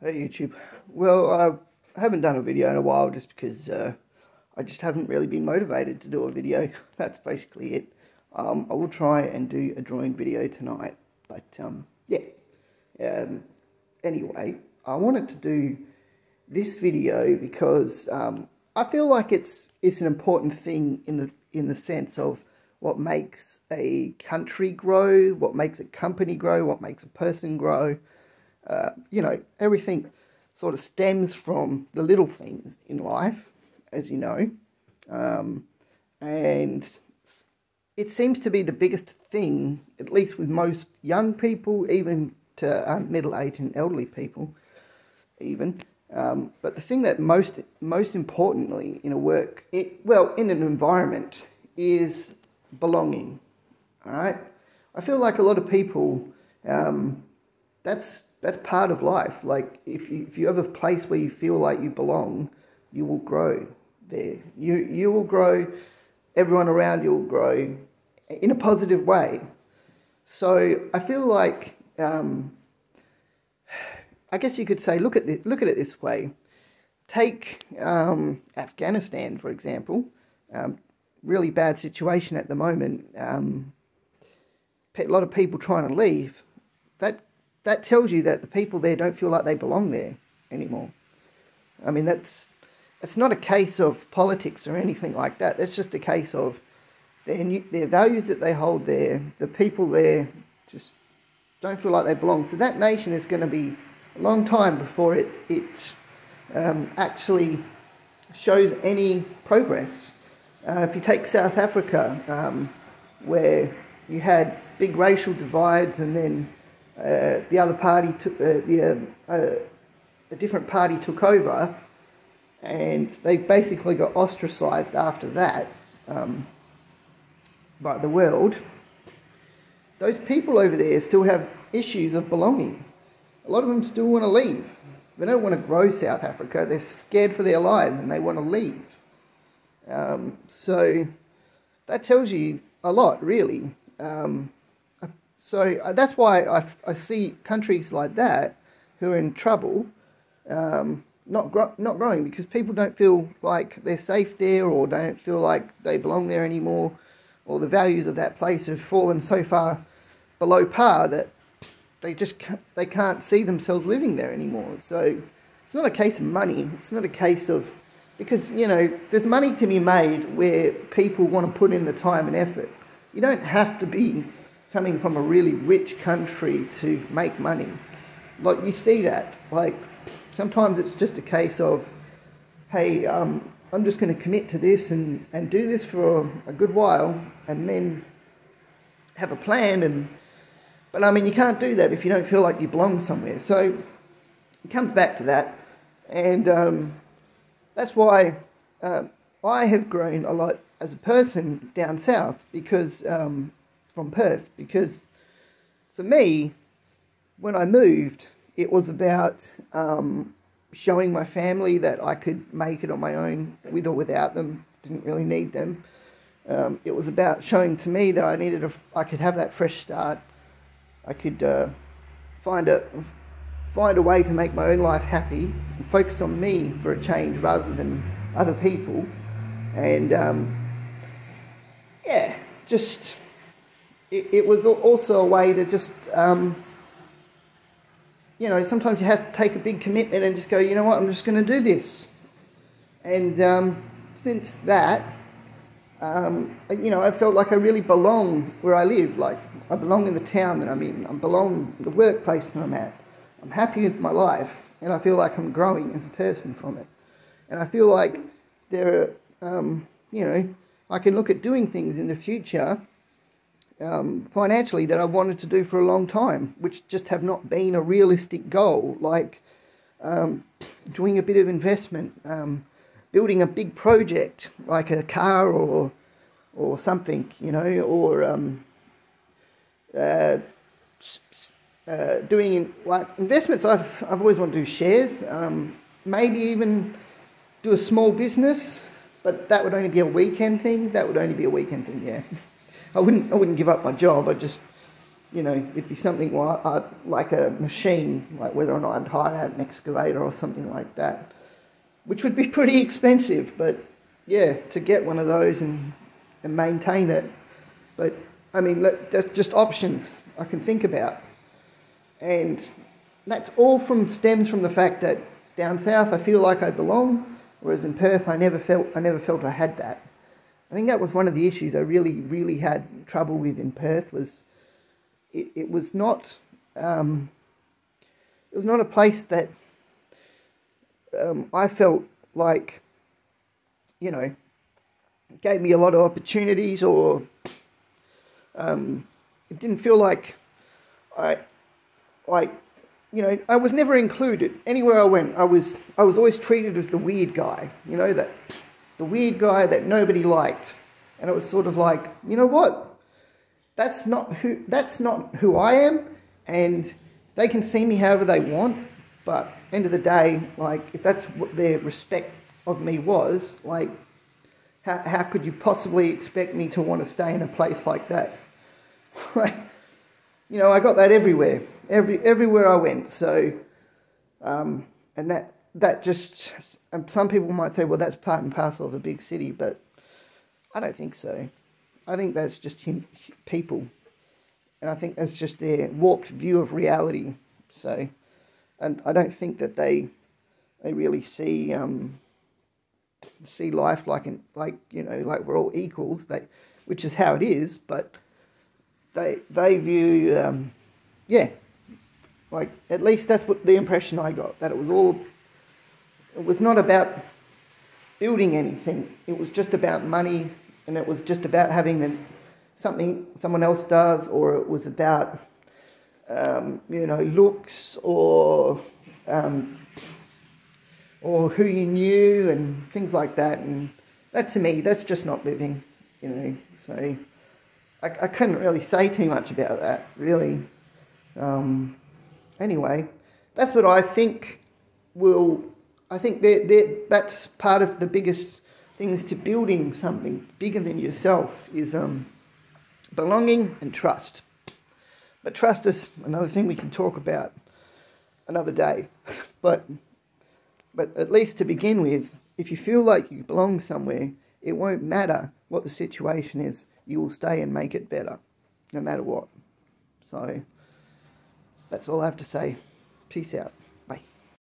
Hey YouTube. Well, I haven't done a video in a while just because I just haven't really been motivated to do a video. That's basically it. I will try and do a drawing video tonight, but yeah. Anyway, I wanted to do this video because I feel like it's an important thing in the sense of what makes a country grow, what makes a company grow, what makes a person grow. You know, everything sort of stems from the little things in life, as you know. And it seems to be the biggest thing, at least with most young people, even to middle-aged and elderly people, even. But the thing that most importantly in in an environment is belonging. All right, I feel like a lot of people, that's part of life. Like if you have a place where you feel like you belong, you will grow there. You will grow. Everyone around you will grow in a positive way. So I feel like I guess you could say look at it this way. Take Afghanistan, for example. Really bad situation at the moment. A lot of people trying to leave. That tells you that the people there don't feel like they belong there anymore. I mean, it's not a case of politics or anything like that. That's just a case of their values that they hold there. The people there just don't feel like they belong. So that nation is going to be a long time before it actually shows any progress. If you take South Africa, where you had big racial divides, and then the other party took a different party took over, and they basically got ostracised after that by the world. Those people over there still have issues of belonging. A lot of them still want to leave. They don't want to grow South Africa. They're scared for their lives and they want to leave. So that tells you a lot, really. So that's why I see countries like that who are in trouble, not growing, because people don't feel like they're safe there, or don't feel like they belong there anymore, or the values of that place have fallen so far below par that they can't see themselves living there anymore. So it's not a case of money. It's not a case of, because, you know, there's money to be made where people want to put in the time and effort. You don't have to be coming from a really rich country to make money. Like, you see that. Like, sometimes it's just a case of, hey, I'm just going to commit to this and do this for a good while, and then have a plan. But I mean, you can't do that if you don't feel like you belong somewhere. So it comes back to that. And that's why I have grown a lot as a person down south, because from Perth, because for me, when I moved, it was about showing my family that I could make it on my own, with or without them. Didn't really need them. It was about showing to me that I could have that fresh start. I could find a way to make my own life happy and focus on me for a change rather than other people. And yeah, just it was also a way to just you know, sometimes you have to take a big commitment and just go, you know what, I'm just going to do this. And since that, you know, I felt like I really belong where I live. Like, I belong in the town that I'm in. I belong in the workplace that I'm at. I'm happy with my life, and I feel like I'm growing as a person from it. And I feel like there are, you know, I can look at doing things in the future financially that I wanted to do for a long time, which just have not been a realistic goal, like doing a bit of investment, building a big project like a car or something, you know, or doing like investments. I've always wanted to do shares, maybe even do a small business, but that would only be a weekend thing. Yeah. I wouldn't give up my job. I just, you know, it'd be something like a machine, like whether or not I'd hire an excavator or something like that, which would be pretty expensive. But yeah, to get one of those and maintain it. But I mean, that's just options I can think about, and that's all stems from the fact that down south I feel like I belong, whereas in Perth I never felt I had that. I think that was one of the issues I really had trouble with in Perth. Was it was not a place that I felt like, you know, gave me a lot of opportunities, or it didn't feel like you know, I was never included. Anywhere I went, I was always treated as the weird guy, you know, the weird guy that nobody liked. And it was sort of like, you know what? That's not who I am, and they can see me however they want, but end of the day, like, if that's what their respect of me was, like, how could you possibly expect me to want to stay in a place like that? Like, you know, I got that everywhere I went. So, and that just, and some people might say, well, that's part and parcel of a big city, but I don't think so. I think that's just people, and I think that's just their warped view of reality. So, and I don't think that they really see life like you know, like we're all equals. Which is how it is, but they view yeah, like, at least that's what the impression I got, that it was not about building anything. It was just about money, and it was just about having something someone else does, or it was about you know, looks, or who you knew and things like that. And that, to me, that's just not living, you know. So I couldn't really say too much about that, really. Anyway, that's what I think that's part of the biggest things to building something bigger than yourself is belonging and trust. But trust is another thing we can talk about another day. But at least to begin with, if you feel like you belong somewhere, it won't matter what the situation is. You will stay and make it better, no matter what. So that's all I have to say. Peace out.